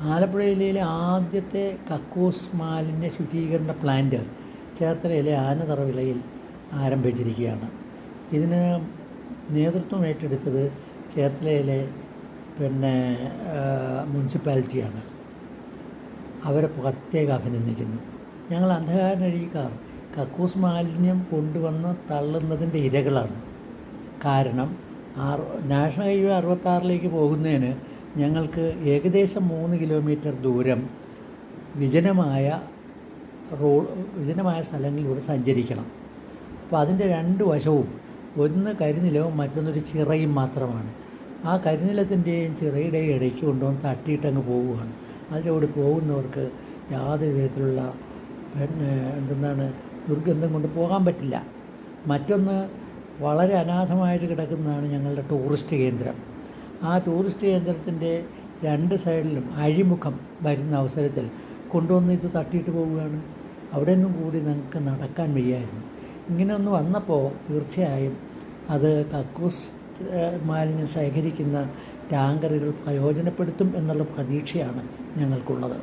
ആലപ്പുഴ ജില്ലയിലെ ആദ്യത്തെ കക്കൂസ് മാലിന്യ ശുചീകരണ പ്ലാന്റ് ചേർത്തലയിലെ ആനതറവിളയിൽ ആരംഭിച്ചിരിക്കുകയാണ്. ഇതിന് നേതൃത്വം ഏറ്റെടുത്തത് ചേർത്തലയിലെ മുനിസിപ്പാലിറ്റിയാണ്. അവരെ പ്രത്യേകം അഭിനന്ദിക്കുന്നു. ഞങ്ങൾ അന്ധകാരനഴിക്കാർ കക്കൂസ് മാലിന്യം കൊണ്ടുവന്ന് തള്ളുന്നതിൻ്റെ ഇരകളാണ്. കാരണം നാഷണൽ ഹൈവേ 66 പോകുന്നതിന് ഞങ്ങൾക്ക് ഏകദേശം 3 കിലോമീറ്റർ ദൂരം വിജനമായ സ്ഥലങ്ങളിലൂടെ സഞ്ചരിക്കണം. അപ്പോൾ അതിൻ്റെ 2 വശവും ഒന്ന് കരിനിലവും മറ്റൊന്നൊരു ചിറയും മാത്രമാണ്. ആ കരിനിലത്തിൻ്റെയും ചിറയുടെയും ഇടയ്ക്ക് കൊണ്ടുവന്ന് തട്ടിയിട്ടങ്ങ് പോവുകയാണ്. അതിലൂടെ പോകുന്നവർക്ക് യാതൊരു വിധത്തിലുള്ള ദുർഗന്ധം കൊണ്ട് പോകാൻ പറ്റില്ല. മറ്റൊന്ന് വളരെ അനാഥമായിട്ട് കിടക്കുന്നതാണ് ഞങ്ങളുടെ ടൂറിസ്റ്റ് കേന്ദ്രം. ആ ടൂറിസ്റ്റ് കേന്ദ്രത്തിൻ്റെ 2 സൈഡിലും അഴിമുഖം വരുന്ന അവസരത്തിൽ കൊണ്ടുവന്ന് ഇത് തട്ടിയിട്ട് പോവുകയാണ്. അവിടെ നിന്നും കൂടി ഞങ്ങൾക്ക് നടക്കാൻ വയ്യായിരുന്നു. ഇങ്ങനെ ഒന്ന് വന്നപ്പോൾ തീർച്ചയായും അത് കക്കൂസ് മാലിന്യം ശേഖരിക്കുന്ന ടാങ്കറുകൾ പ്രയോജനപ്പെടുത്തും എന്നുള്ള പ്രതീക്ഷയാണ് ഞങ്ങൾക്കുള്ളത്.